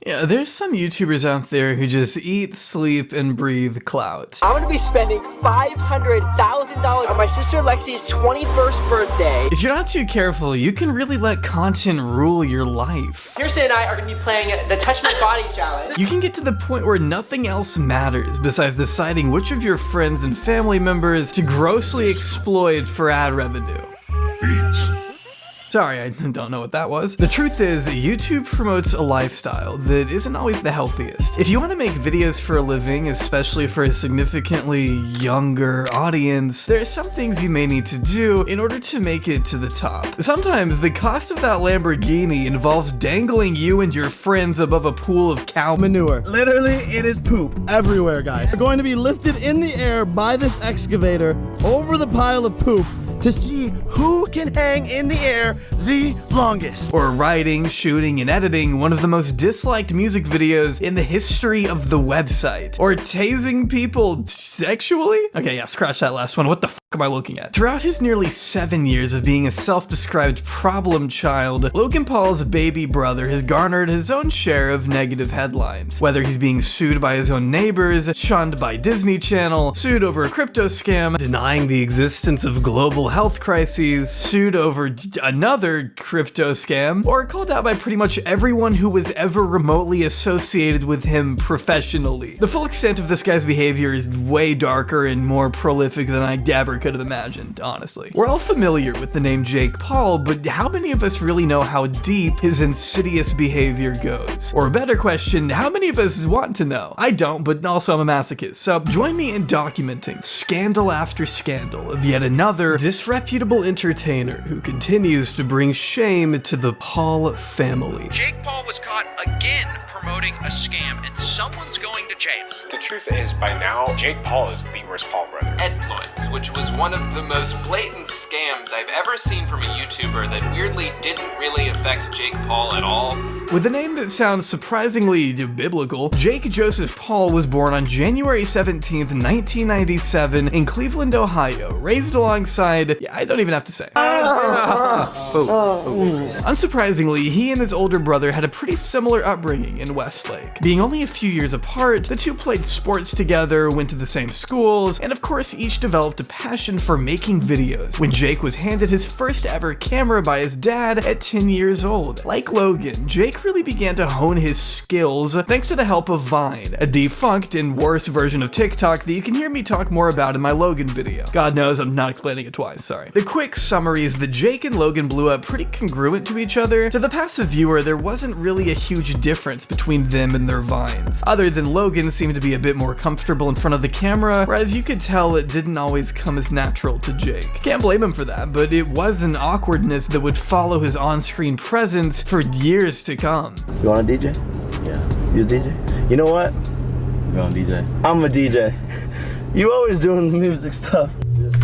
Yeah, there's some YouTubers out there who just eat, sleep, and breathe clout. I'm gonna be spending $500,000 on my sister Lexi's 21st birthday. If you're not too careful, you can really let content rule your life. Kirsten and I are gonna be playing the Touch My Body Challenge. You can get to the point where nothing else matters besides deciding which of your friends and family members to grossly exploit for ad revenue. Sorry, I don't know what that was. The truth is, YouTube promotes a lifestyle that isn't always the healthiest. If you want to make videos for a living, especially for a significantly younger audience, there are some things you may need to do in order to make it to the top. Sometimes the cost of that Lamborghini involves dangling you and your friends above a pool of cow manure. Literally, it is poop everywhere, guys. We're going to be lifted in the air by this excavator over the pile of poop to see who can hang in the air the longest. Or writing, shooting, and editing one of the most disliked music videos in the history of the website. Or tasing people sexually? Okay, yeah, scratch that last one. What the f am I looking at? Throughout his nearly 7 years of being a self-described problem child, Logan Paul's baby brother has garnered his own share of negative headlines. Whether he's being sued by his own neighbors, shunned by Disney Channel, sued over a crypto scam, denying the existence of global health crises, sued over another crypto scam, or called out by pretty much everyone who was ever remotely associated with him professionally. The full extent of this guy's behavior is way darker and more prolific than I ever could have imagined, honestly. We're all familiar with the name Jake Paul, but how many of us really know how deep his insidious behavior goes? Or a better question, how many of us want to know? I don't, but also I'm a masochist, so join me in documenting scandal after scandal of yet another disreputable entertainer who continues to bring shame to the Paul family. Jake Paul was caught again promoting a scam, and someone's going to jail. The truth is, by now, Jake Paul is the worst Paul brother. Edfluence, which was one of the most blatant scams I've ever seen from a YouTuber that weirdly didn't really affect Jake Paul at all. With a name that sounds surprisingly biblical, Jake Joseph Paul was born on January 17th, 1997 in Cleveland, Ohio, raised alongside, I don't even have to say. Unsurprisingly, he and his older brother had a pretty similar upbringing in Westlake. Being only a few years apart, the two played sports together, went to the same schools, and of course each developed a passion for making videos when Jake was handed his first ever camera by his dad at 10 years old. Like Logan, Jake really began to hone his skills thanks to the help of Vine, a defunct and worse version of TikTok that you can hear me talk more about in my Logan video. God knows I'm not explaining it twice, sorry. The quick summary is that Jake and Logan blew up pretty congruent to each other. To the passive viewer, there wasn't really a huge difference between them and their Vines, other than Logan seemed to be a bit more comfortable in front of the camera, whereas you could tell it didn't always come as natural to Jake. Can't blame him for that, but it was an awkwardness that would follow his on-screen presence for years to come. You want a DJ? Yeah. You a DJ? You know what? You on DJ? I'm a DJ. You always doing the music stuff.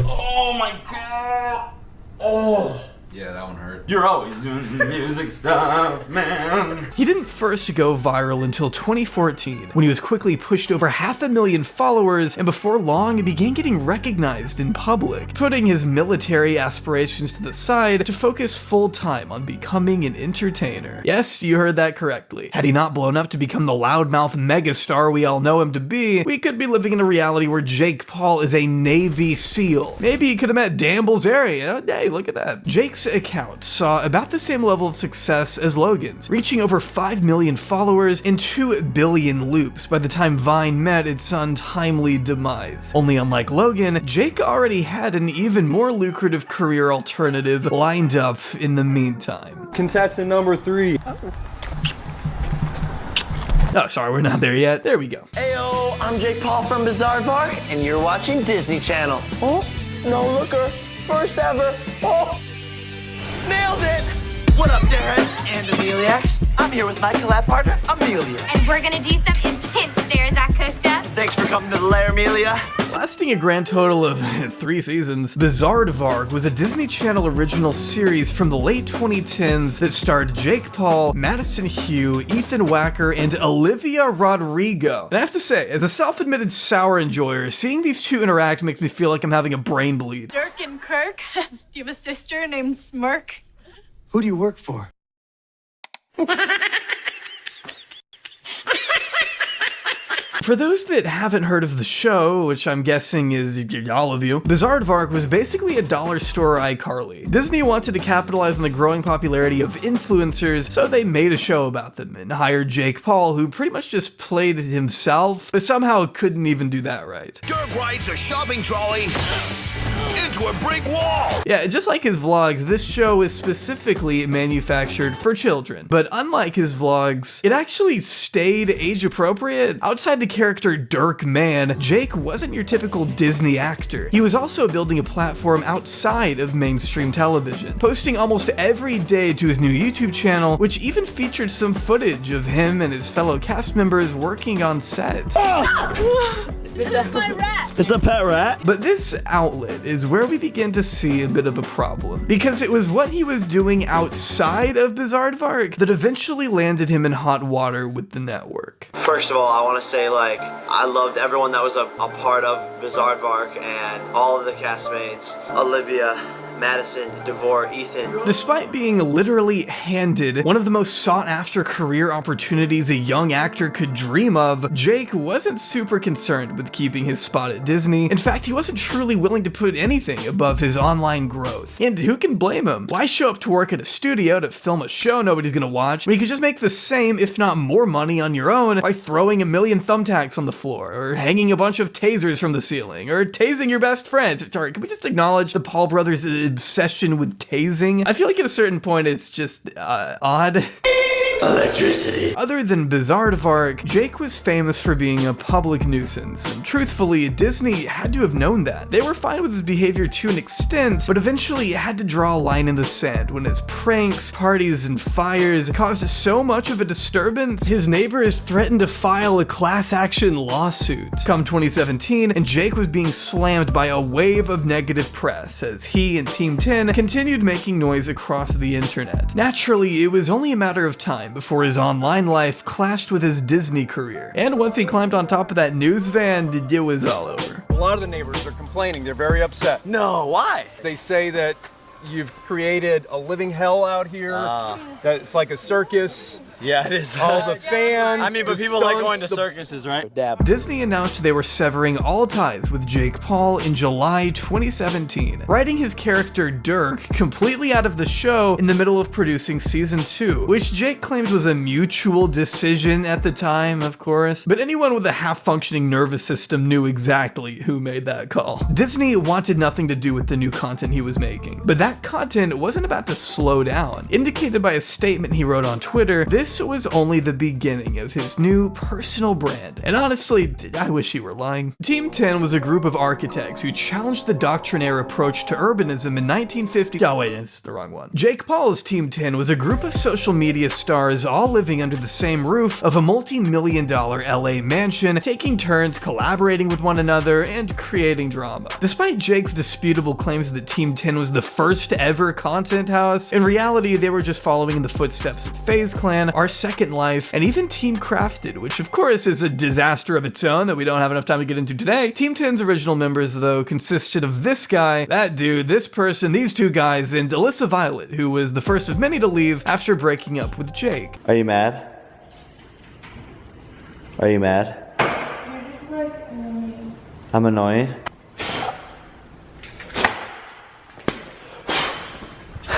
Oh my god! Oh! Yeah, that one hurt. You're always doing music stuff, man. He didn't first go viral until 2014, when he was quickly pushed over 500,000 followers, and before long, he began getting recognized in public, putting his military aspirations to the side to focus full-time on becoming an entertainer. Yes, you heard that correctly. Had he not blown up to become the loudmouth megastar we all know him to be, we could be living in a reality where Jake Paul is a Navy SEAL. Maybe he could have met Dan Bilzerian. Hey, look at that. Jake's account saw about the same level of success as Logan's, reaching over 5 million followers and 2 billion loops by the time Vine met its untimely demise. Only unlike Logan, Jake already had an even more lucrative career alternative lined up in the meantime. Contestant number 3. Oh, sorry, we're not there yet. There we go. Heyo, I'm Jake Paul from Bizarre Varg, and you're watching Disney Channel. Oh, no looker, first ever. Oh, nailed it! What up, Darrens and Ameliacs? I'm here with my collab partner, Amelia. And we're gonna do some intense stares I cooked up. Thanks for coming to the lair, Amelia. Lasting a grand total of 3 seasons, Bizarre Varg was a Disney Channel original series from the late 2010s that starred Jake Paul, Madison Hugh, Ethan Wacker, and Olivia Rodrigo. And I have to say, as a self-admitted sour enjoyer, seeing these two interact makes me feel like I'm having a brain bleed. Dirk and Kirk, do you have a sister named Smirk? Who do you work for? For those that haven't heard of the show, which I'm guessing is all of you, Bizaardvark was basically a dollar store iCarly. Disney wanted to capitalize on the growing popularity of influencers, so they made a show about them and hired Jake Paul, who pretty much just played himself, but somehow couldn't even do that right. Dirk rides a shopping trolley into a brick wall. Yeah, just like his vlogs, this show is specifically manufactured for children. But unlike his vlogs, it actually stayed age appropriate. Outside the character Dirk Man, Jake wasn't your typical Disney actor. He was also building a platform outside of mainstream television, posting almost every day to his new YouTube channel, which even featured some footage of him and his fellow cast members working on set. It's my rat. It's a pet rat. But this outlet is where we begin to see a bit of a problem, because it was what he was doing outside of Bizaardvark that eventually landed him in hot water with the network. First of all, I want to say, like, I loved everyone that was a part of Bizaardvark and all of the castmates. Olivia, Madison, DeVore, Ethan. Despite being literally handed one of the most sought-after career opportunities a young actor could dream of, Jake wasn't super concerned with keeping his spot at Disney. In fact, he wasn't truly willing to put anything above his online growth. And who can blame him? Why show up to work at a studio to film a show nobody's gonna watch when you could just make the same, if not more money on your own by throwing a million thumbtacks on the floor, or hanging a bunch of tasers from the ceiling, or tasing your best friends? Sorry, can we just acknowledge the Paul brothers' obsession with tasing? I feel like at a certain point it's just odd. Electricity. Other than Bizaardvark, Jake was famous for being a public nuisance, and truthfully, Disney had to have known that. They were fine with his behavior to an extent, but eventually had to draw a line in the sand when his pranks, parties, and fires caused so much of a disturbance, his neighbors threatened to file a class action lawsuit. Come 2017, and Jake was being slammed by a wave of negative press as he and Team 10 continued making noise across the internet. Naturally, it was only a matter of time before his online life clashed with his Disney career. And once he climbed on top of that news van, it was all over. A lot of the neighbors are complaining. They're very upset. No, why? They say that you've created a living hell out here, that it's like a circus. Yeah, it is. All the fans. I mean, but people like going to circuses, right? Disney announced they were severing all ties with Jake Paul in July 2017, writing his character Dirk completely out of the show in the middle of producing season 2, which Jake claimed was a mutual decision at the time, of course, but anyone with a half-functioning nervous system knew exactly who made that call. Disney wanted nothing to do with the new content he was making, but that content wasn't about to slow down. Indicated by a statement he wrote on Twitter, this was only the beginning of his new personal brand. And honestly, I wish he were lying. Team 10 was a group of architects who challenged the doctrinaire approach to urbanism in 1950. Oh wait, that's the wrong one. Jake Paul's Team 10 was a group of social media stars all living under the same roof of a multi-million-dollar LA mansion, taking turns collaborating with one another and creating drama. Despite Jake's disputable claims that Team 10 was the first ever content house, in reality they were just following in the footsteps of FaZe Clan, Our Second Life, and even Team Crafted, which of course is a disaster of its own that we don't have enough time to get into today. Team 10's original members, though, consisted of this guy, that dude, this person, these two guys, and Alyssa Violet, who was the first of many to leave after breaking up with Jake. Are you mad? Are you mad? You're just like annoying. I'm annoying.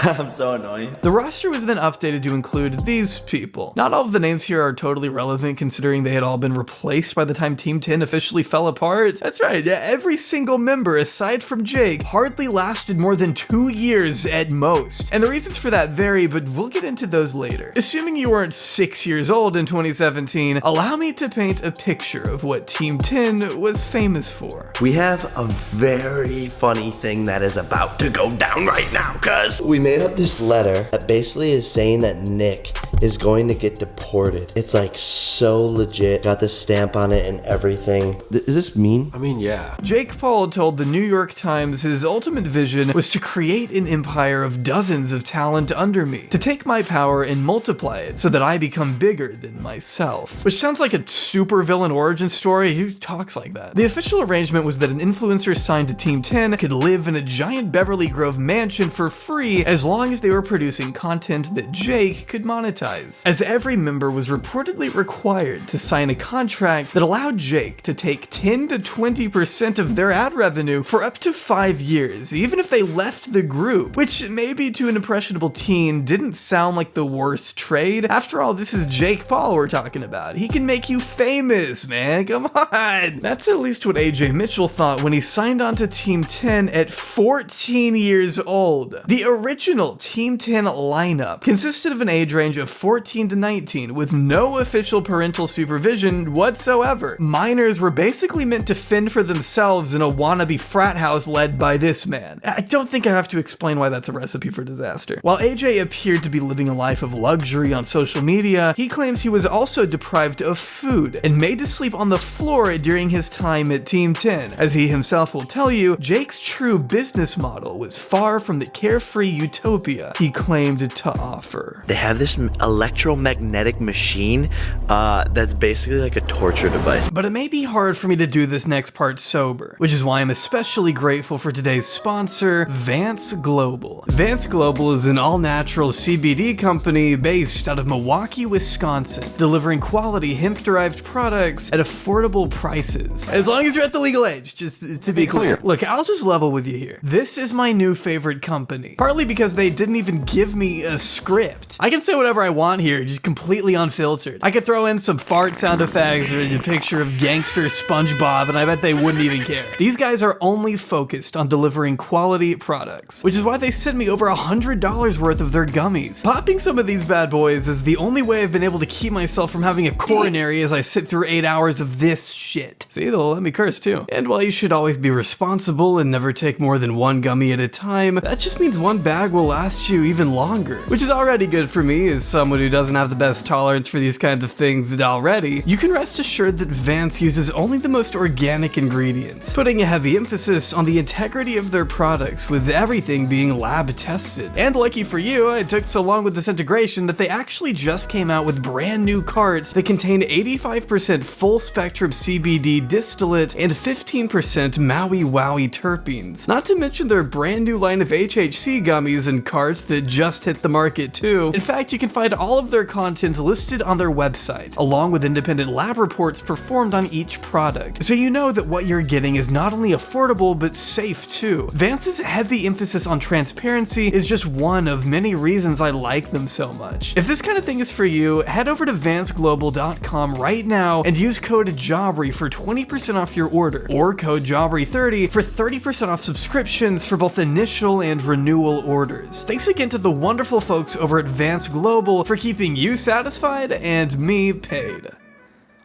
I'm so annoying. The roster was then updated to include these people. Not all of the names here are totally relevant considering they had all been replaced by the time Team 10 officially fell apart. That's right, every single member aside from Jake hardly lasted more than 2 years at most. And the reasons for that vary, but we'll get into those later. Assuming you weren't 6 years old in 2017, allow me to paint a picture of what Team 10 was famous for. We have a very funny thing that is about to go down right now, cuz we made up this letter that basically is saying that Nick is going to get deported. It's like so legit. Got the stamp on it and everything. Is this mean? I mean, yeah. Jake Paul told the New York Times his ultimate vision was to create an empire of dozens of talent under me, to take my power and multiply it so that I become bigger than myself. Which sounds like a supervillain origin story. Who talks like that? The official arrangement was that an influencer signed to Team 10 could live in a giant Beverly Grove mansion for free as long as they were producing content that Jake could monetize, as every member was reportedly required to sign a contract that allowed Jake to take 10 to 20% of their ad revenue for up to 5 years, even if they left the group, which maybe to an impressionable teen didn't sound like the worst trade. After all, this is Jake Paul we're talking about. He can make you famous, man, come on. That's at least what AJ Mitchell thought when he signed on to Team 10 at 14 years old. The original Team 10 lineup consisted of an age range of 14 to 19 with no official parental supervision whatsoever. Minors were basically meant to fend for themselves in a wannabe frat house led by this man. I don't think I have to explain why that's a recipe for disaster. While AJ appeared to be living a life of luxury on social media, he claims he was also deprived of food and made to sleep on the floor during his time at Team 10. As he himself will tell you, Jake's true business model was far from the carefree utopia he claimed to offer. They have this electromagnetic machine that's basically like a torture device. But it may be hard for me to do this next part sober, which is why I'm especially grateful for today's sponsor, Vance Global. Vance Global is an all-natural CBD company based out of Milwaukee, Wisconsin, delivering quality hemp-derived products at affordable prices. As long as you're at the legal age, just to be clear. Look, I'll just level with you here. This is my new favorite company, partly because they didn't even give me a script. I can say whatever I want here, just completely unfiltered. I could throw in some fart sound effects or a picture of gangster SpongeBob, and I bet they wouldn't even care. These guys are only focused on delivering quality products, which is why they sent me over $100 worth of their gummies. Popping some of these bad boys is the only way I've been able to keep myself from having a coronary as I sit through 8 hours of this shit. See, they'll let me curse too. And while you should always be responsible and never take more than one gummy at a time, that just means one bag will last you even longer, which is already good for me as someone who doesn't have the best tolerance for these kinds of things already. You can rest assured that Vance uses only the most organic ingredients, putting a heavy emphasis on the integrity of their products, with everything being lab tested. And lucky for you, it took so long with this integration that they actually just came out with brand new carts that contain 85% full spectrum CBD distillate and 15% Maui Wowie terpenes. Not to mention their brand new line of HHC gummies and carts that just hit the market too. In fact, you can find all of their content listed on their website, along with independent lab reports performed on each product, so you know that what you're getting is not only affordable but safe too. Vance's heavy emphasis on transparency is just one of many reasons I like them so much. If this kind of thing is for you, head over to vanceglobal.com right now and use code JAWBRY for 20% off your order, or code JAWBRY30 for 30% off subscriptions for both initial and renewal orders. Thanks again to the wonderful folks over at Vance Global for keeping you satisfied and me paid.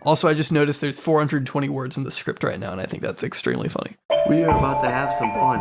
Also, I just noticed there's 420 words in the script right now, and I think that's extremely funny. We are about to have some fun.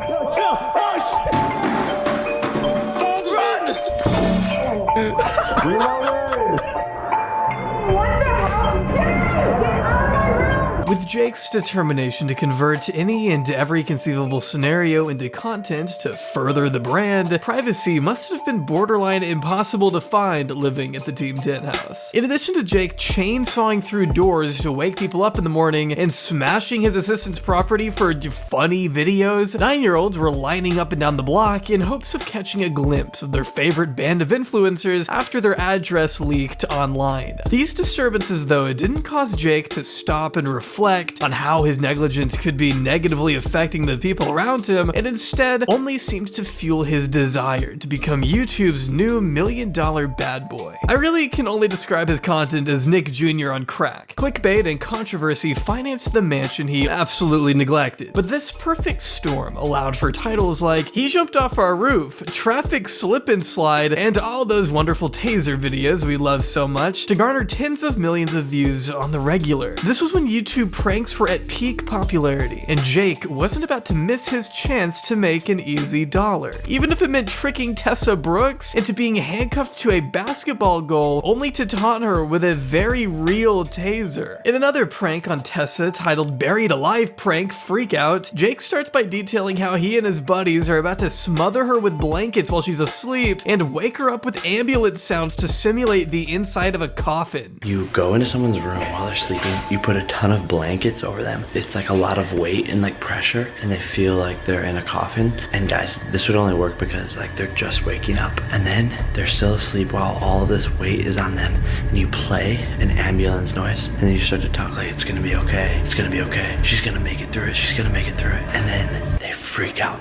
With Jake's determination to convert any and every conceivable scenario into content to further the brand, privacy must have been borderline impossible to find living at the Team 10 house. In addition to Jake chainsawing through doors to wake people up in the morning and smashing his assistant's property for funny videos, 9-year-olds were lining up and down the block in hopes of catching a glimpse of their favorite band of influencers after their address leaked online. These disturbances, though, didn't cause Jake to stop and reflect on how his negligence could be negatively affecting the people around him, and instead only seemed to fuel his desire to become YouTube's new $1 million bad boy. I really can only describe his content as Nick Jr. on crack. Clickbait and controversy financed the mansion he absolutely neglected, but this perfect storm allowed for titles like "He Jumped Off Our Roof," "Traffic Slip and Slide," and all those wonderful taser videos we love so much to garner tens of millions of views on the regular. This was when YouTube pranks were at peak popularity, and Jake wasn't about to miss his chance to make an easy dollar, even if it meant tricking Tessa Brooks into being handcuffed to a basketball goal only to taunt her with a very real taser. In another prank on Tessa titled "Buried Alive Prank Freakout," Jake starts by detailing how he and his buddies are about to smother her with blankets while she's asleep and wake her up with ambulance sounds to simulate the inside of a coffin. You go into someone's room while they're sleeping, you put a ton of blood blankets over them. It's like a lot of weight and like pressure, and they feel like they're in a coffin. And guys, this would only work because like they're just waking up, and then they're still asleep while all of this weight is on them. And you play an ambulance noise, and then you start to talk like, it's gonna be okay, it's gonna be okay, she's gonna make it through it, she's gonna make it through it. And then they freak out.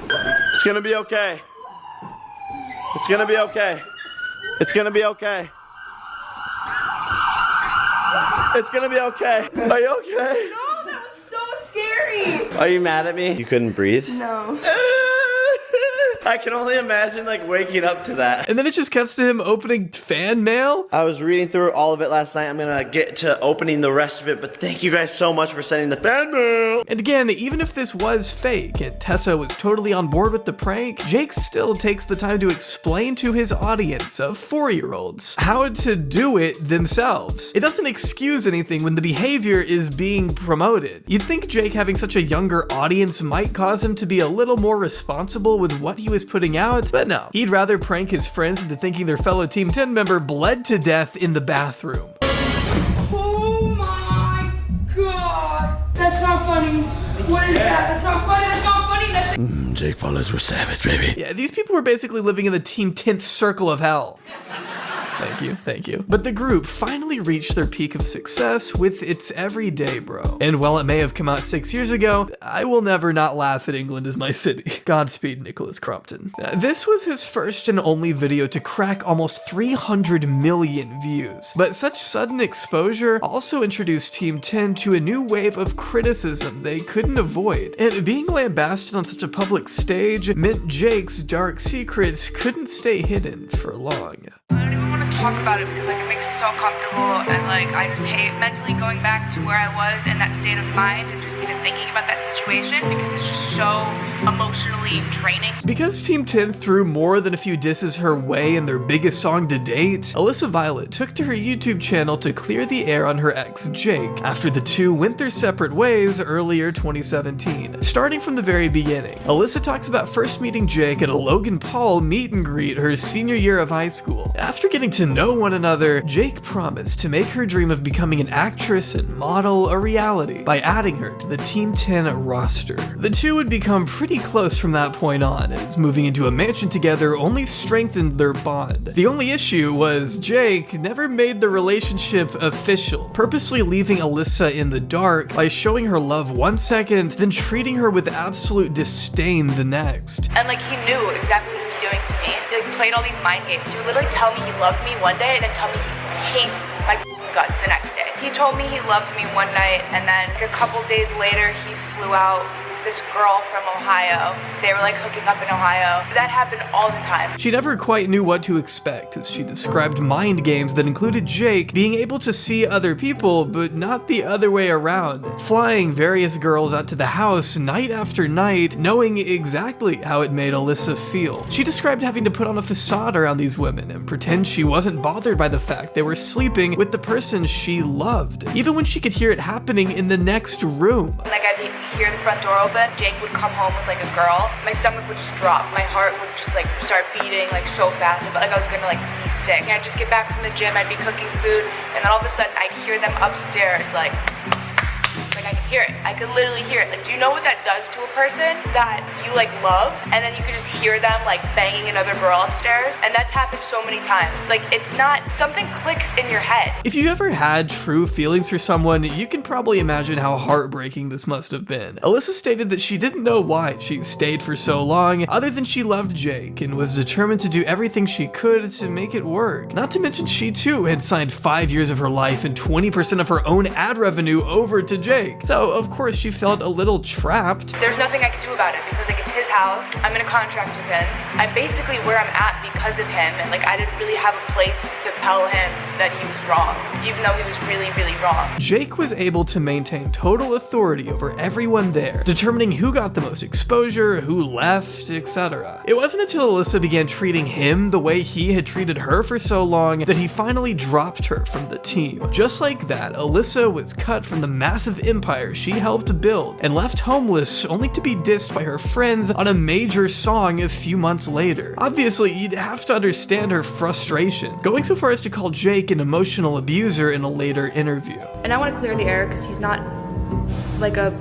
It's gonna be okay. It's gonna be okay. It's gonna be okay. It's gonna be okay. Are you okay? No, that was so scary. Are you mad at me? You couldn't breathe? No. I can only imagine like waking up to that. And then it just cuts to him opening fan mail. I was reading through all of it last night. I'm gonna get to opening the rest of it, but thank you guys so much for sending the fan mail. And again, even if this was fake and Tessa was totally on board with the prank, Jake still takes the time to explain to his audience of 4-year-olds how to do it themselves. It doesn't excuse anything when the behavior is being promoted. You'd think Jake having such a younger audience might cause him to be a little more responsible with what he was putting out, but no. He'd rather prank his friends into thinking their fellow Team 10 member bled to death in the bathroom. Oh my god. That's not funny. What is that? That's not funny. That's not funny. That's Jake Paulers were savage, baby. Yeah, these people were basically living in the Team 10th circle of hell. Thank you, thank you. But the group finally reached their peak of success with It's Everyday Bro. And while it may have come out 6 years ago, I will never not laugh at England is my city. Godspeed, Nicholas Crompton. This was his first and only video to crack almost 300 million views. But such sudden exposure also introduced Team 10 to a new wave of criticism they couldn't avoid. And being lambasted on such a public stage meant Jake's dark secrets couldn't stay hidden for long. I don't even want to talk about it because like it makes me so uncomfortable, and like I just hate mentally going back to where I was in that state of mind and just even thinking about that situation because it's just so emotionally draining. Because Team 10 threw more than a few disses her way in their biggest song to date, Alyssa Violet took to her YouTube channel to clear the air on her ex Jake after the two went their separate ways earlier 2017. Starting from the very beginning, Alyssa talks about first meeting Jake at a Logan Paul meet and greet her senior year of high school. After getting to know one another, Jake promised to make her dream of becoming an actress and model a reality by adding her to the Team 10 roster. The two would become pretty close from that point on, as moving into a mansion together only strengthened their bond. The only issue was Jake never made the relationship official, purposely leaving Alyssa in the dark by showing her love one second, then treating her with absolute disdain the next. And like he knew exactly what he was doing to me. He like played all these mind games. He would literally tell me he loved me one day and then tell me he hates my guts the next day. He told me he loved me one night, and then like a couple days later he flew out this girl from Ohio. They were like hooking up in Ohio. That happened all the time. She never quite knew what to expect, as she described mind games that included Jake being able to see other people, but not the other way around, flying various girls out to the house night after night, knowing exactly how it made Alyssa feel. She described having to put on a facade around these women and pretend she wasn't bothered by the fact they were sleeping with the person she loved, even when she could hear it happening in the next room. Like I'd hear the front door open, Jake would come home with like a girl, my stomach would just drop, my heart would just like start beating like so fast, I felt like I was gonna like be sick. I'd just get back from the gym, I'd be cooking food, and then all of a sudden I'd hear them upstairs like I could hear it. I could literally hear it. Like, do you know what that does to a person that you like love, and then you could just hear them like banging another girl upstairs? And that's happened so many times. Like, it's not, something clicks in your head. If you ever had true feelings for someone, you can probably imagine how heartbreaking this must have been. Alyssa stated that she didn't know why she stayed for so long, other than she loved Jake and was determined to do everything she could to make it work. Not to mention she too had signed 5 years of her life and 20% of her own ad revenue over to Jake. So of course she felt a little trapped. There's nothing I could do about it because like it's his house, I'm in a contract with him. I'm basically where I'm at because of him, and like I didn't really have a place to tell him that he was wrong, even though he was really, really wrong. Jake was able to maintain total authority over everyone there, determining who got the most exposure, who left, etc. It wasn't until Alyssa began treating him the way he had treated her for so long that he finally dropped her from the team. Just like that, Alyssa was cut from the massive empire she helped build and left homeless only to be dissed by her friends on a major song a few months later. Obviously, you'd have to understand her frustration, going so far as to call Jake an emotional abuser in a later interview. And I want to clear the air because he's not like a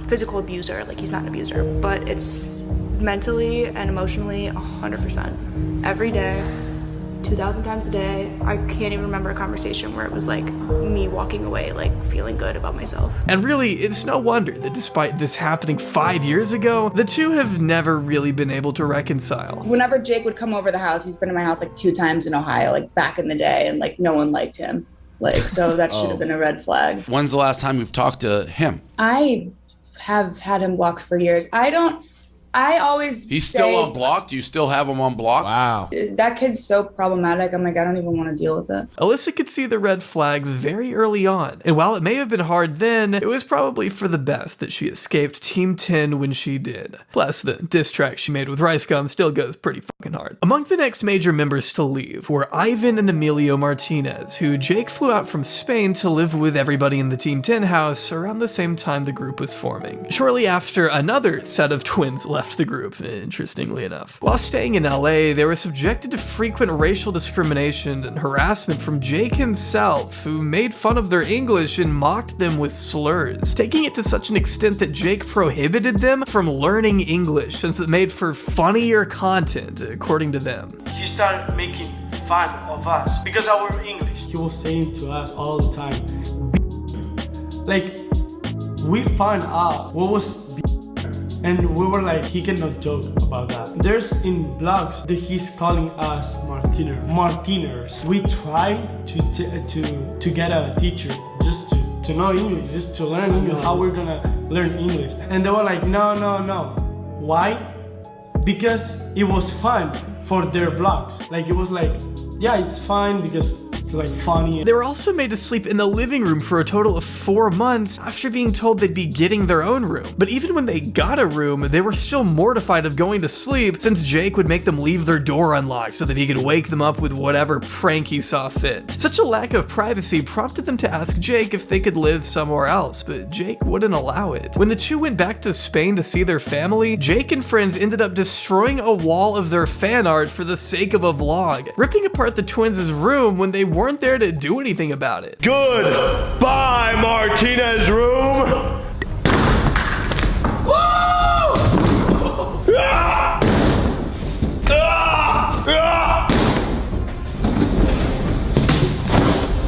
physical abuser. Like, he's not an abuser, but it's mentally and emotionally 100%. Every day, 2,000 times a day. I can't even remember a conversation where it was like me walking away like feeling good about myself. And really, it's no wonder that despite this happening 5 years ago, the two have never really been able to reconcile. Whenever Jake would come over the house, he's been in my house like 2 times in Ohio, like back in the day, and like no one liked him. Like, so that should have been a red flag. When's the last time you've talked to him? I have had him blocked for years. I always He's say, still unblocked? Do you still have him unblocked? Wow. That kid's so problematic. I'm like, I don't even want to deal with it. Alyssa could see the red flags very early on, and while it may have been hard then, it was probably for the best that she escaped Team 10 when she did. Plus, the diss track she made with Rice Gum still goes pretty fucking hard. Among the next major members to leave were Ivan and Emilio Martinez, who Jake flew out from Spain to live with everybody in the Team 10 house around the same time the group was forming. Shortly after, another set of twins left the group, interestingly enough. While staying in LA, they were subjected to frequent racial discrimination and harassment from Jake himself, who made fun of their English and mocked them with slurs, taking it to such an extent that Jake prohibited them from learning English since it made for funnier content, according to them. He started making fun of us because of our English. He was saying to us all the time, like, we found out what was and we were like, he cannot joke about that. There's in blogs that he's calling us Martiners. We tried to get a teacher just to know English, just to learn English, how we're gonna learn English. And they were like, no. Why? Because it was fun for their blogs. Like, it was like, yeah, it's fine because it's like funny. They were also made to sleep in the living room for a total of 4 months after being told they'd be getting their own room. But even when they got a room, they were still mortified of going to sleep since Jake would make them leave their door unlocked so that he could wake them up with whatever prank he saw fit. Such a lack of privacy prompted them to ask Jake if they could live somewhere else, but Jake wouldn't allow it. When the two went back to Spain to see their family, Jake and friends ended up destroying a wall of their fan art for the sake of a vlog, ripping apart the twins' room when they weren't there to do anything about it. Goodbye, Martinez room.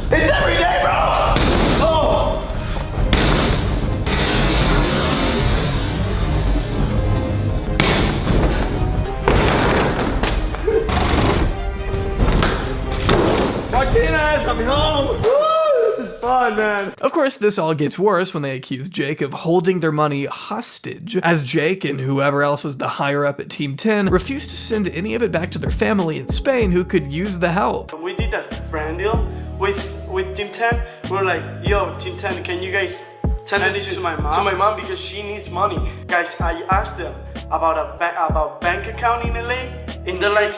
It's every day, bro! Oh! Martinez, I'm home. Woo, this is fun, man. Of course, this all gets worse when they accuse Jake of holding their money hostage, as Jake and whoever else was the higher up at Team 10 refused to send any of it back to their family in Spain who could use the help. We did that brand deal with Team 10. We were like, yo, Team 10, can you guys send it to my mom? To my mom because she needs money. Guys, I asked them about bank account in LA. And they're like,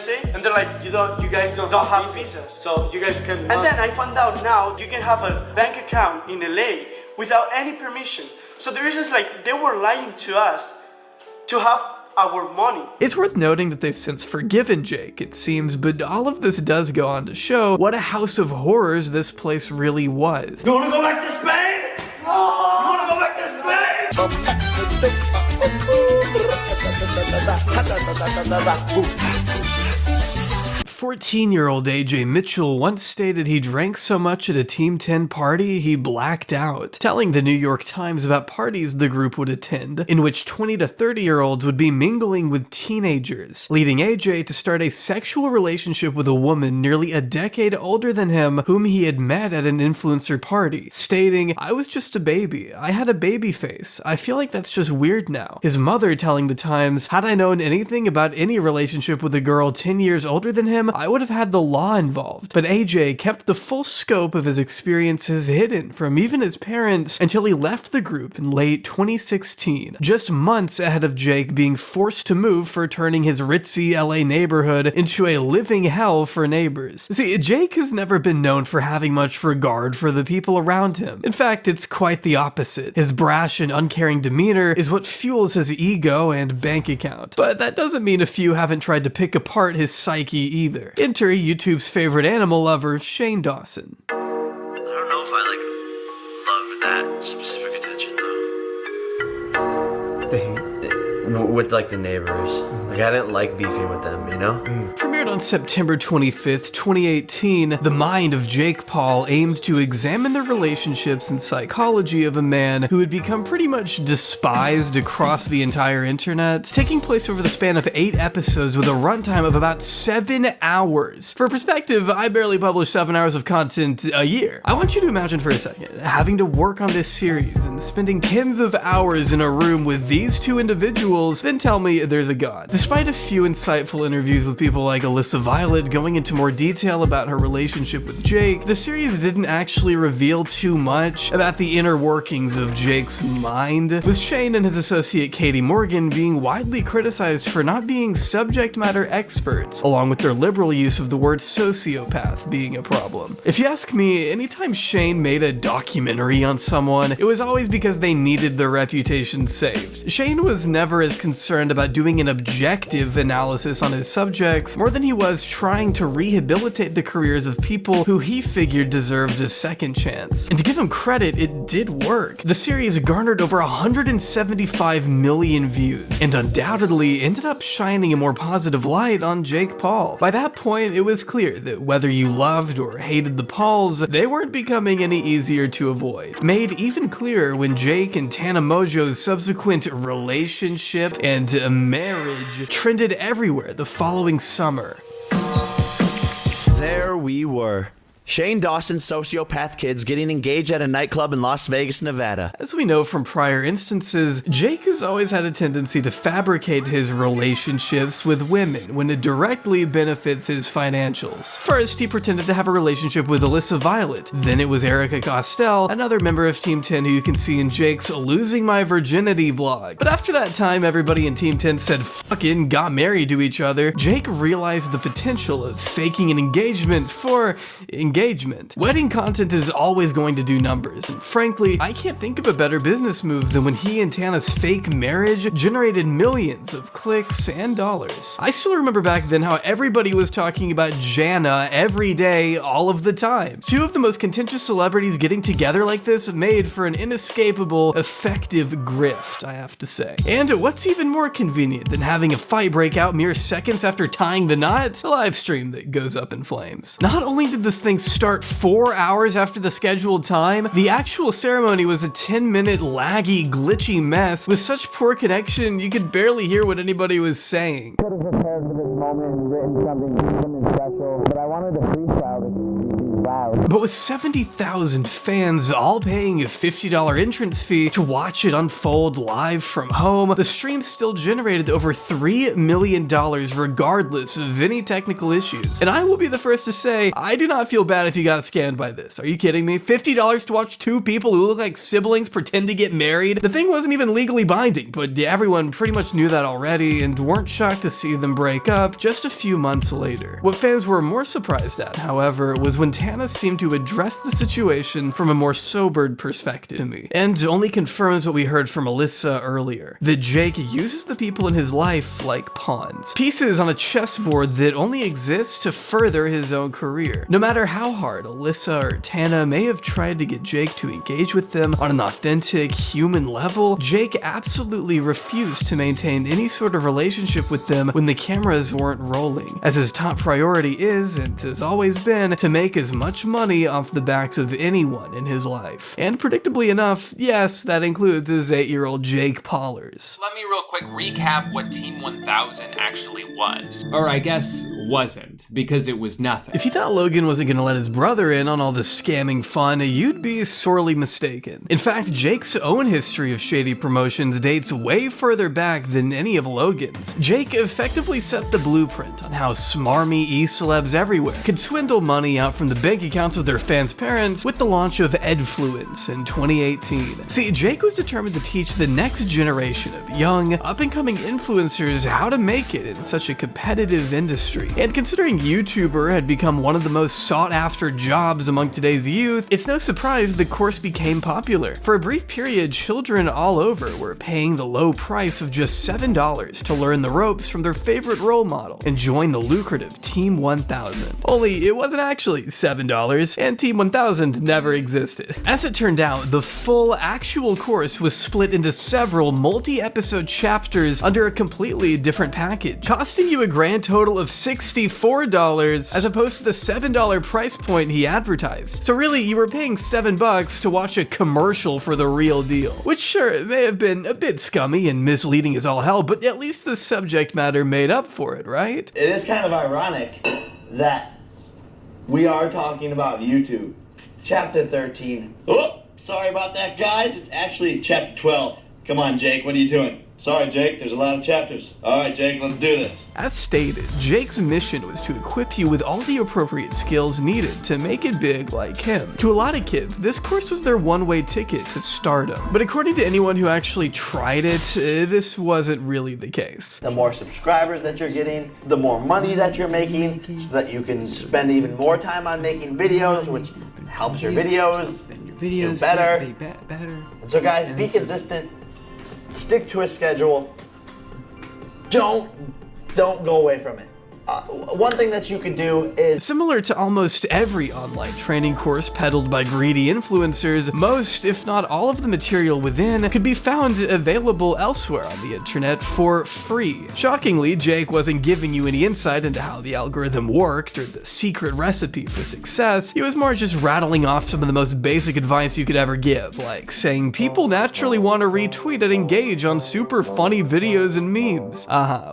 you guys don't have visas, so you guys can. And then I found out now you can have a bank account in LA without any permission. So the reason is like they were lying to us to have our money. It's worth noting that they've since forgiven Jake, it seems, but all of this does go on to show what a house of horrors this place really was. You wanna go back to Spain? Oh. You wanna go back to Spain? 14-year-old AJ Mitchell once stated he drank so much at a Team 10 party he blacked out, telling the New York Times about parties the group would attend, in which 20 to 30-year-olds would be mingling with teenagers, leading AJ to start a sexual relationship with a woman nearly a decade older than him whom he had met at an influencer party, stating, "I was just a baby. I had a baby face. I feel like that's just weird now." His mother telling the Times, "Had I known anything about any relationship with a girl 10 years older than him, I would have had the law involved." But AJ kept the full scope of his experiences hidden from even his parents until he left the group in late 2016, just months ahead of Jake being forced to move for turning his ritzy LA neighborhood into a living hell for neighbors. See, Jake has never been known for having much regard for the people around him. In fact, it's quite the opposite. His brash and uncaring demeanor is what fuels his ego and bank account. But that doesn't mean a few haven't tried to pick apart his psyche either. Enter YouTube's favorite animal lover, Shane Dawson. I don't know if I loved that specific with like the neighbors. Like I didn't like beefing with them, you know? Premiered on September 25th, 2018, the mind of Jake Paul aimed to examine the relationships and psychology of a man who had become pretty much despised across the entire internet, taking place over the span of 8 episodes with a runtime of about 7 hours. For perspective, I barely publish 7 hours of content a year. I want you to imagine for a second having to work on this series and spending tens of hours in a room with these two individuals, then tell me there's a god. Despite a few insightful interviews with people like Alyssa Violet going into more detail about her relationship with Jake, the series didn't actually reveal too much about the inner workings of Jake's mind, with Shane and his associate Katie Morgan being widely criticized for not being subject matter experts, along with their liberal use of the word sociopath being a problem. If you ask me, anytime Shane made a documentary on someone, it was always because they needed their reputation saved. Shane was never as concerned about doing an objective analysis on his subjects more than he was trying to rehabilitate the careers of people who he figured deserved a second chance. And to give him credit, it did work. The series garnered over 175 million views, and undoubtedly ended up shining a more positive light on Jake Paul. By that point, it was clear that whether you loved or hated the Pauls, they weren't becoming any easier to avoid. Made even clearer when Jake and Tana Mongeau's subsequent relationship and marriage trended everywhere the following summer. There we were. Shane Dawson's sociopath kids getting engaged at a nightclub in Las Vegas, Nevada. As we know from prior instances, Jake has always had a tendency to fabricate his relationships with women when it directly benefits his financials. First, he pretended to have a relationship with Alyssa Violet. Then it was Erica Costell, another member of Team 10 who you can see in Jake's Losing My Virginity vlog. But after that time, everybody in Team 10 said fucking got married to each other, Jake realized the potential of faking an engagement for engagement. Wedding content is always going to do numbers, and frankly, I can't think of a better business move than when he and Tana's fake marriage generated millions of clicks and dollars. I still remember back then how everybody was talking about Jana every day, all of the time. Two of the most contentious celebrities getting together like this made for an inescapable, effective grift, I have to say. And what's even more convenient than having a fight break out mere seconds after tying the knot? A live stream that goes up in flames. Not only did this thing start 4 hours after the scheduled time, the actual ceremony was a 10-minute laggy, glitchy mess with such poor connection you could barely hear what anybody was saying. Could have prepared for this moment and written something special, but I wanted to freestyle these loud. But with 70,000 fans all paying a $50 entrance fee to watch it unfold live from home, the stream still generated over $3 million regardless of any technical issues. And I will be the first to say, I do not feel bad if you got scammed by this. Are you kidding me? $50 to watch two people who look like siblings pretend to get married? The thing wasn't even legally binding, but everyone pretty much knew that already and weren't shocked to see them break up just a few months later. What fans were more surprised at, however, was when Tana seemed to address the situation from a more sobered perspective to me, and only confirms what we heard from Alyssa earlier, that Jake uses the people in his life like pawns, pieces on a chessboard that only exists to further his own career. No matter how hard Alyssa or Tana may have tried to get Jake to engage with them on an authentic human level, Jake absolutely refused to maintain any sort of relationship with them when the cameras weren't rolling, as his top priority is, and has always been, to make as much money off the backs of anyone in his life. And predictably enough, yes, that includes his 8-year-old Jake Paulers. Let me real quick recap what Team 1000 actually was. Or I guess wasn't, because it was nothing. If you thought Logan wasn't gonna let his brother in on all the scamming fun, you'd be sorely mistaken. In fact, Jake's own history of shady promotions dates way further back than any of Logan's. Jake effectively set the blueprint on how smarmy e-celebs everywhere could swindle money out from the bank accounts of their fans' parents with the launch of Edfluence in 2018. See, Jake was determined to teach the next generation of young, up-and-coming influencers how to make it in such a competitive industry. And considering YouTuber had become one of the most sought-after jobs among today's youth, it's no surprise the course became popular. For a brief period, children all over were paying the low price of just $7 to learn the ropes from their favorite role model and join the lucrative Team 1000. Only it wasn't actually $7, and Team 1000 never existed. As it turned out, the full actual course was split into several multi-episode chapters under a completely different package, costing you a grand total of $64 as opposed to the $7 price point he advertised. So really, you were paying $7 to watch a commercial for the real deal, which sure, may have been a bit scummy and misleading as all hell, but at least the subject matter made up for it, right? It is kind of ironic that we are talking about YouTube. Chapter 13. Oh, sorry about that, guys. It's actually chapter 12. Come on, Jake, what are you doing? Sorry, Jake, there's a lot of chapters. All right, Jake, let's do this. As stated, Jake's mission was to equip you with all the appropriate skills needed to make it big like him. To a lot of kids, this course was their one-way ticket to stardom. But according to anyone who actually tried it, this wasn't really the case. The more subscribers that you're getting, the more money that you're making, so that you can spend even more time on making videos, which helps your videos do better. And so guys, be consistent. Stick to a schedule. Don't go away from it. One thing that you could do is... Similar to almost every online training course peddled by greedy influencers, most, if not all of the material within, could be found available elsewhere on the internet for free. Shockingly, Jake wasn't giving you any insight into how the algorithm worked or the secret recipe for success. He was more just rattling off some of the most basic advice you could ever give, like saying people naturally want to retweet and engage on super funny videos and memes.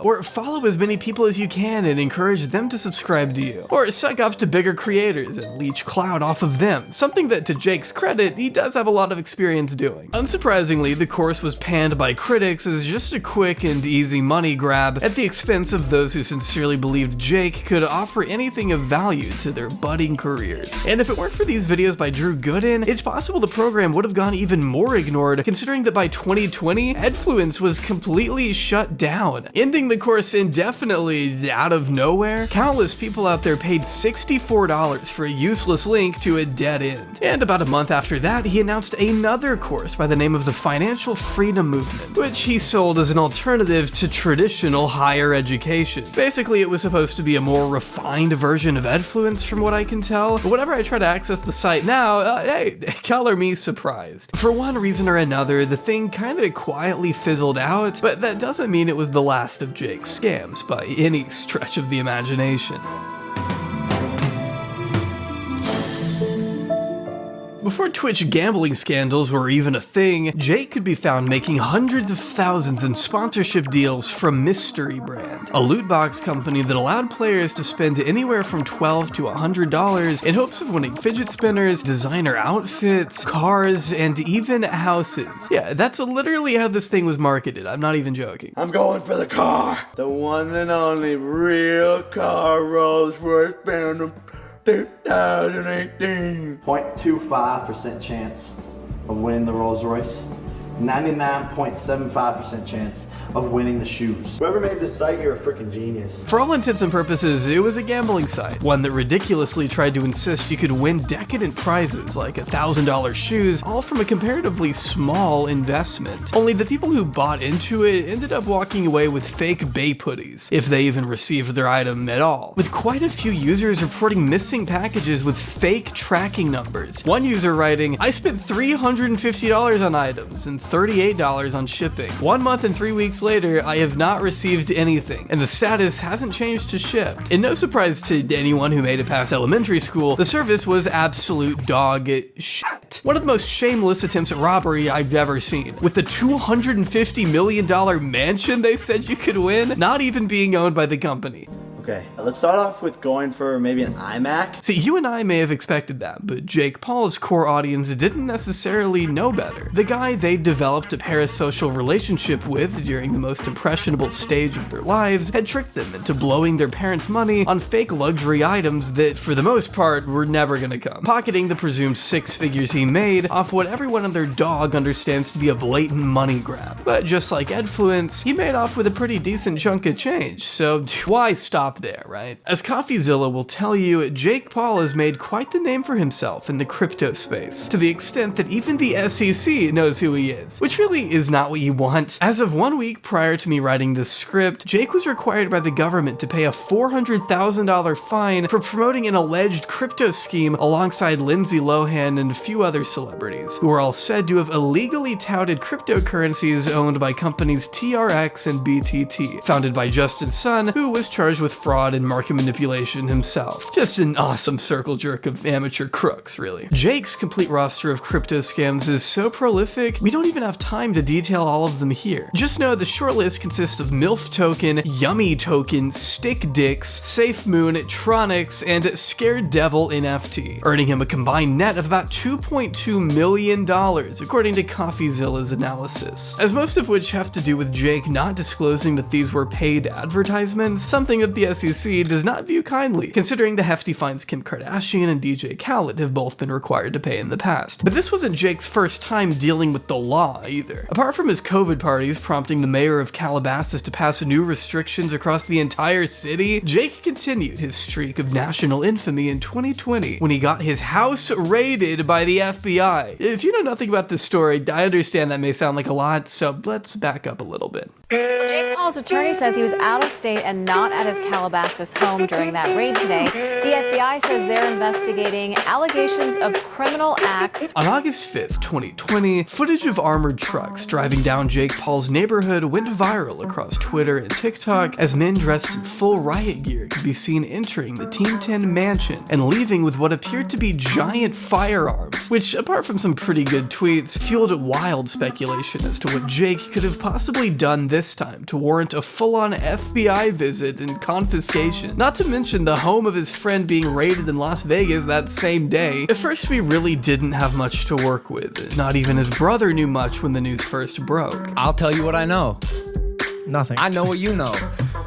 Or follow as many people as you can and encourage them to subscribe to you, or suck up to bigger creators and leech clout off of them, something that, to Jake's credit, he does have a lot of experience doing. Unsurprisingly, the course was panned by critics as just a quick and easy money grab at the expense of those who sincerely believed Jake could offer anything of value to their budding careers. And if it weren't for these videos by Drew Gooden, it's possible the program would have gone even more ignored, considering that by 2020, Edfluence was completely shut down, ending the course indefinitely out of nowhere. Countless people out there paid $64 for a useless link to a dead end. And about a month after that, he announced another course by the name of the Financial Freedom Movement, which he sold as an alternative to traditional higher education. Basically, it was supposed to be a more refined version of Edfluence from what I can tell, but whenever I try to access the site now, hey, color me surprised. For one reason or another, the thing kinda quietly fizzled out, but that doesn't mean it was the last of Jake's scams by any stretch of the imagination. Before Twitch gambling scandals were even a thing, Jake could be found making hundreds of thousands in sponsorship deals from Mystery Brand, a loot box company that allowed players to spend anywhere from $12 to $100 in hopes of winning fidget spinners, designer outfits, cars, and even houses. Yeah, that's literally how this thing was marketed, I'm not even joking. I'm going for the car. The one and only real car Rolls-Royce Phantom 2018. 0.25% chance of winning the Rolls Royce. 99.75% chance of winning the shoes. Whoever made this site, you're a freaking genius. For all intents and purposes, it was a gambling site, one that ridiculously tried to insist you could win decadent prizes like $1,000 shoes, all from a comparatively small investment. Only the people who bought into it ended up walking away with fake Bape hoodies, if they even received their item at all, with quite a few users reporting missing packages with fake tracking numbers. One user writing, "I spent $350 on items and $38 on shipping. 1 month and 3 weeks later, I have not received anything, and the status hasn't changed to shipped." And no surprise to anyone who made it past elementary school, the service was absolute dog shit. One of the most shameless attempts at robbery I've ever seen, with the $250 million mansion they said you could win not even being owned by the company. Okay, let's start off with going for maybe an iMac. See, you and I may have expected that, but Jake Paul's core audience didn't necessarily know better. The guy they developed a parasocial relationship with during the most impressionable stage of their lives had tricked them into blowing their parents' money on fake luxury items that, for the most part, were never gonna come, pocketing the presumed 6 figures he made off what everyone and their dog understands to be a blatant money grab. But just like Edfluence, he made off with a pretty decent chunk of change, so why stop stop there, right? As CoffeeZilla will tell you, Jake Paul has made quite the name for himself in the crypto space, to the extent that even the SEC knows who he is, which really is not what you want. As of 1 week prior to me writing this script, Jake was required by the government to pay a $400,000 fine for promoting an alleged crypto scheme alongside Lindsay Lohan and a few other celebrities, who are all said to have illegally touted cryptocurrencies owned by companies TRX and BTT, founded by Justin Sun, who was charged with fraud and market manipulation himself. Just an awesome circle jerk of amateur crooks, really. Jake's complete roster of crypto scams is so prolific, we don't even have time to detail all of them here. Just know the shortlist consists of MILF Token, Yummy Token, Stick Dicks, Safe Moon, Tronics, and Scared Devil NFT, earning him a combined net of about $2.2 million, according to CoffeeZilla's analysis, as most of which have to do with Jake not disclosing that these were paid advertisements, something that the SEC does not view kindly, considering the hefty fines Kim Kardashian and DJ Khaled have both been required to pay in the past. But this wasn't Jake's first time dealing with the law either. Apart from his COVID parties prompting the mayor of Calabasas to pass new restrictions across the entire city, Jake continued his streak of national infamy in 2020 when he got his house raided by the FBI. If you know nothing about this story, I understand that may sound like a lot, so let's back up a little bit. Jake Paul's attorney says he was out of state and not at his Calabasas home during that raid today. The FBI says they're investigating allegations of criminal acts. On August 5th, 2020, footage of armored trucks driving down Jake Paul's neighborhood went viral across Twitter and TikTok as men dressed in full riot gear could be seen entering the Team 10 mansion and leaving with what appeared to be giant firearms, which, apart from some pretty good tweets, fueled wild speculation as to what Jake could have possibly done this time to warrant a full-on FBI visit and confiscation, not to mention the home of his friend being raided in Las Vegas that same day. At first, we really didn't have much to work with. Not even his brother knew much when the news first broke. I'll tell you what I know. Nothing. I know what you know.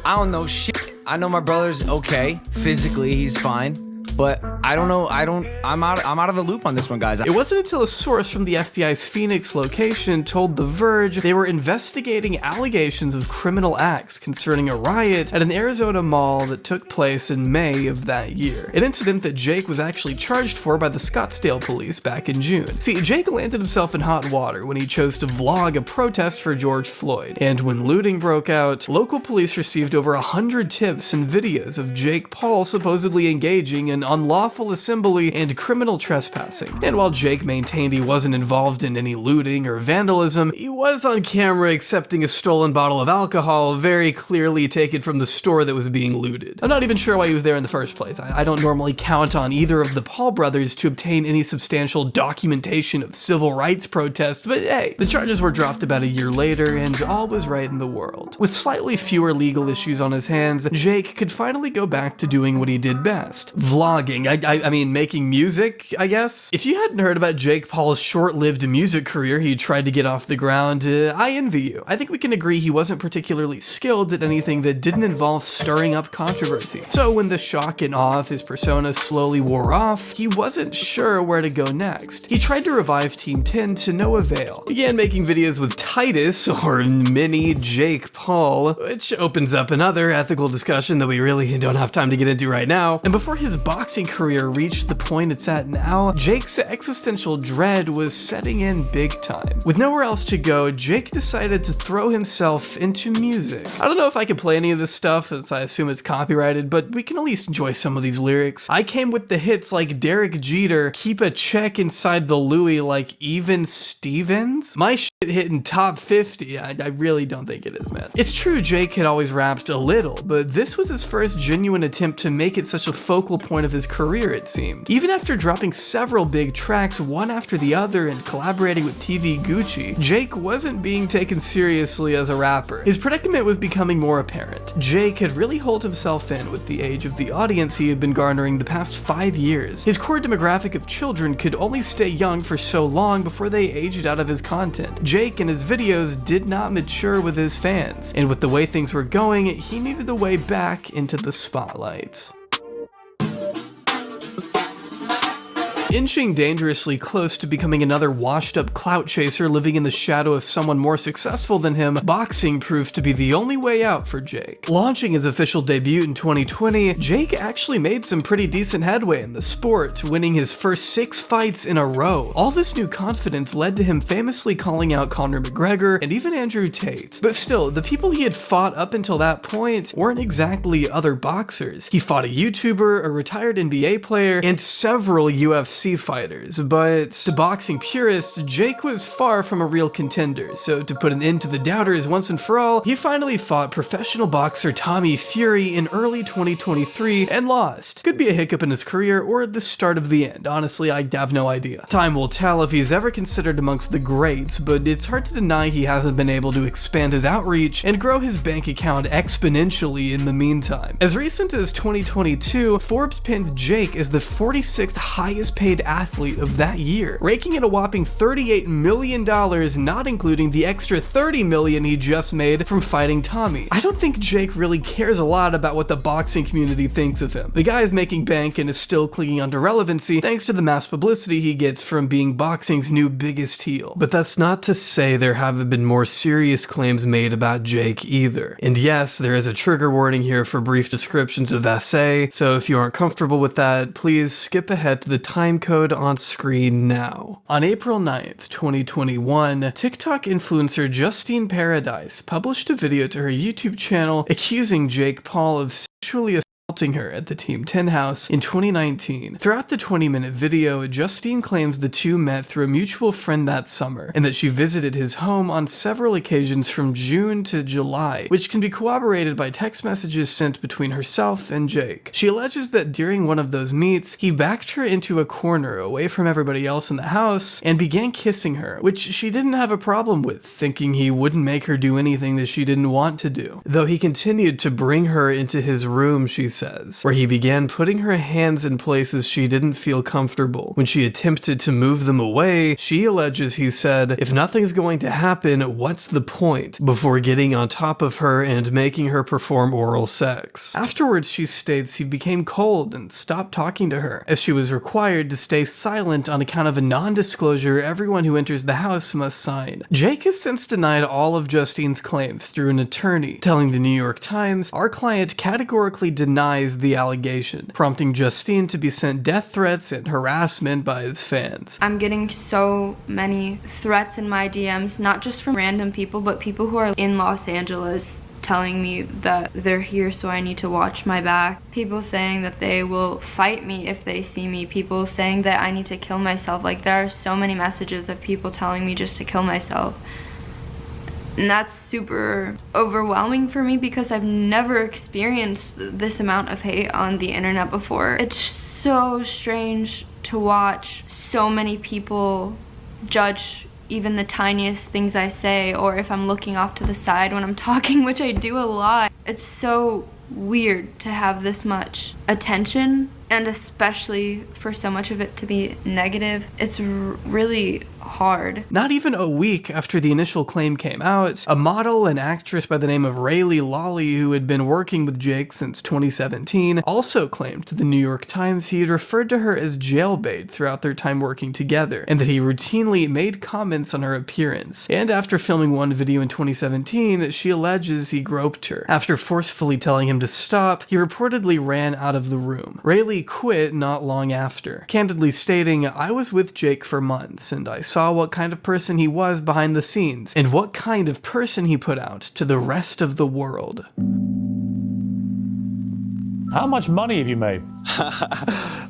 I don't know shit. I know my brother's okay. Physically, he's fine. But I don't know, I'm out of the loop on this one, guys. It wasn't until a source from the FBI's Phoenix location told The Verge they were investigating allegations of criminal acts concerning a riot at an Arizona mall that took place in May of that year. An incident that Jake was actually charged for by the Scottsdale police back in June. See, Jake landed himself in hot water when he chose to vlog a protest for George Floyd. And when looting broke out, local police received over 100 tips and videos of Jake Paul supposedly engaging in unlawful assembly and criminal trespassing. And while Jake maintained he wasn't involved in any looting or vandalism, he was on camera accepting a stolen bottle of alcohol very clearly taken from the store that was being looted. I'm not even sure why he was there in the first place. I don't normally count on either of the Paul brothers to obtain any substantial documentation of civil rights protests, but hey, the charges were dropped about a year later and all was right in the world. With slightly fewer legal issues on his hands, Jake could finally go back to doing what he did best: vlogging. I mean, making music, I guess. If you hadn't heard about Jake Paul's short-lived music career he tried to get off the ground, I envy you. I think we can agree he wasn't particularly skilled at anything that didn't involve stirring up controversy. So when the shock and awe of his persona slowly wore off, he wasn't sure where to go next. He tried to revive Team 10 to no avail. Began making videos with Titus, or mini Jake Paul, which opens up another ethical discussion that we really don't have time to get into right now. And before his boxing career reached the point it's at now, Jake's existential dread was setting in big time. With nowhere else to go, Jake decided to throw himself into music. I don't know if I can play any of this stuff, since I assume it's copyrighted, but we can at least enjoy some of these lyrics. I came with the hits like Derek Jeter, keep a check inside the Louis like Even Stevens. My shit hitting top 50, I really don't think it is, man. It's true Jake had always rapped a little, but this was his first genuine attempt to make it such a focal point of his career, it seemed. Even after dropping several big tracks one after the other and collaborating with TV Gucci, Jake wasn't being taken seriously as a rapper. His predicament was becoming more apparent. Jake had really holed himself in with the age of the audience he had been garnering the past 5 years. His core demographic of children could only stay young for so long before they aged out of his content. Jake and his videos did not mature with his fans, and with the way things were going, he needed a way back into the spotlight. Inching dangerously close to becoming another washed-up clout chaser living in the shadow of someone more successful than him, boxing proved to be the only way out for Jake. Launching his official debut in 2020, Jake actually made some pretty decent headway in the sport, winning his first 6 fights in a row. All this new confidence led to him famously calling out Conor McGregor and even Andrew Tate. But still, the people he had fought up until that point weren't exactly other boxers. He fought a YouTuber, a retired NBA player, and several UFC fighters, but to boxing purists, Jake was far from a real contender, so to put an end to the doubters once and for all, he finally fought professional boxer Tommy Fury in early 2023 and lost. Could be a hiccup in his career or the start of the end, honestly I have no idea. Time will tell if he's ever considered amongst the greats, but it's hard to deny he hasn't been able to expand his outreach and grow his bank account exponentially in the meantime. As recent as 2022, Forbes pinned Jake as the 46th highest paid athlete of that year, raking in a whopping $38 million, not including the extra $30 million he just made from fighting Tommy. I don't think Jake really cares a lot about what the boxing community thinks of him. The guy is making bank and is still clinging onto relevancy thanks to the mass publicity he gets from being boxing's new biggest heel. But that's not to say there haven't been more serious claims made about Jake either. And yes, there is a trigger warning here for brief descriptions of SA, so if you aren't comfortable with that, please skip ahead to the time code on screen now. On April 9th, 2021, TikTok influencer Justine Paradise published a video to her YouTube channel accusing Jake Paul of sexually assaulting her at the Team 10 house in 2019. Throughout the 20-minute video, Justine claims the two met through a mutual friend that summer, and that she visited his home on several occasions from June to July, which can be corroborated by text messages sent between herself and Jake. She alleges that during one of those meets, he backed her into a corner away from everybody else in the house and began kissing her, which she didn't have a problem with, thinking he wouldn't make her do anything that she didn't want to do. Though he continued to bring her into his room, she says, where he began putting her hands in places she didn't feel comfortable. When she attempted to move them away, she alleges he said, "If nothing's going to happen, what's the point?" before getting on top of her and making her perform oral sex. Afterwards, she states he became cold and stopped talking to her, as she was required to stay silent on account of a non-disclosure everyone who enters the house must sign. Jake has since denied all of Justine's claims through an attorney, telling the New York Times, "Our client categorically denies the allegation," prompting Justine to be sent death threats and harassment by his fans. I'm getting so many threats in my DMs, not just from random people, but people who are in Los Angeles telling me that they're here so I need to watch my back. People saying that they will fight me if they see me. People saying that I need to kill myself. Like, there are so many messages of people telling me just to kill myself. And that's super overwhelming for me because I've never experienced this amount of hate on the internet before. It's so strange to watch so many people judge even the tiniest things I say, or if I'm looking off to the side when I'm talking, which I do a lot. It's so weird to have this much attention, and especially for so much of it to be negative. It's really hard. Not even a week after the initial claim came out, a model and actress by the name of Rayleigh Lawley, who had been working with Jake since 2017, also claimed to the New York Times he had referred to her as jailbait throughout their time working together, and that he routinely made comments on her appearance. And after filming one video in 2017, she alleges he groped her. After forcefully telling him to stop, he reportedly ran out of the room. Rayleigh quit not long after, candidly stating, "I was with Jake for months, and I saw what kind of person he was behind the scenes, and what kind of person he put out to the rest of the world." How much money have you made?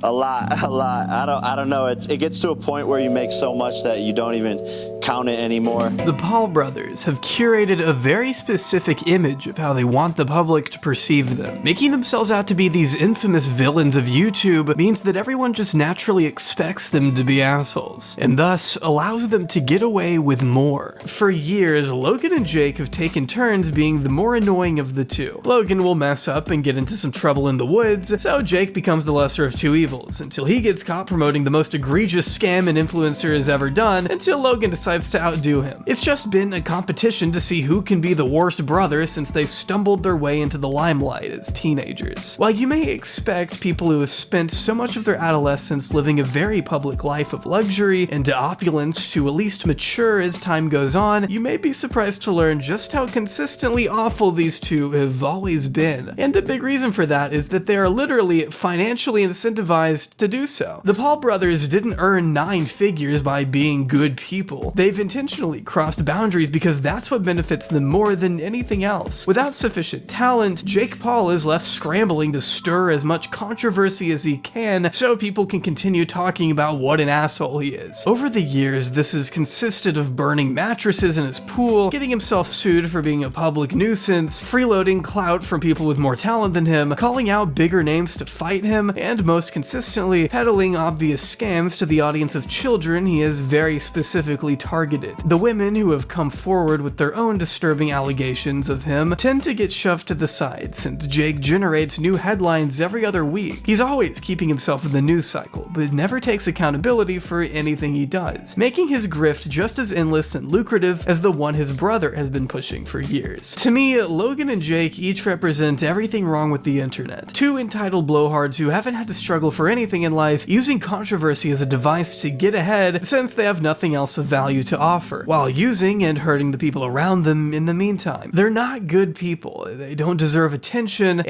A lot. I don't know. It gets to a point where you make so much that you don't even count it anymore. The Paul brothers have curated a very specific image of how they want the public to perceive them. Making themselves out to be these infamous villains of YouTube means that everyone just naturally expects them to be assholes, and thus allows them to get away with more. For years, Logan and Jake have taken turns being the more annoying of the two. Logan will mess up and get into some trouble in the woods, so Jake becomes the lesser of two evils, until he gets caught promoting the most egregious scam an influencer has ever done, until Logan decides to outdo him. It's just been a competition to see who can be the worst brother since they stumbled their way into the limelight as teenagers. While you may expect people who have spent so much of their adolescence living a very public life of luxury and opulence to at least mature as time goes on, you may be surprised to learn just how consistently awful these two have always been. And a big reason for that is that they are literally financially incentivized to do so. The Paul brothers didn't earn 9 figures by being good people. They've intentionally crossed boundaries because that's what benefits them more than anything else. Without sufficient talent, Jake Paul is left scrambling to stir as much controversy as he can so people can continue talking about what an asshole he is. Over the years, this has consisted of burning mattresses in his pool, getting himself sued for being a public nuisance, freeloading clout from people with more talent than him, calling out bigger names to fight him, and most consistently, peddling obvious scams to the audience of children he has very specifically targeted. The women who have come forward with their own disturbing allegations of him tend to get shoved to the side, since Jake generates new headlines every other week. He's always keeping himself in the news cycle, but never takes accountability for anything he does, making his grift just as endless and lucrative as the one his brother has been pushing for years. To me, Logan and Jake each represent everything wrong with the internet. Two entitled blowhards who haven't had to struggle for anything in life, using controversy as a device to get ahead since they have nothing else of value to offer, while using and hurting the people around them in the meantime. They're not good people, they don't deserve attention,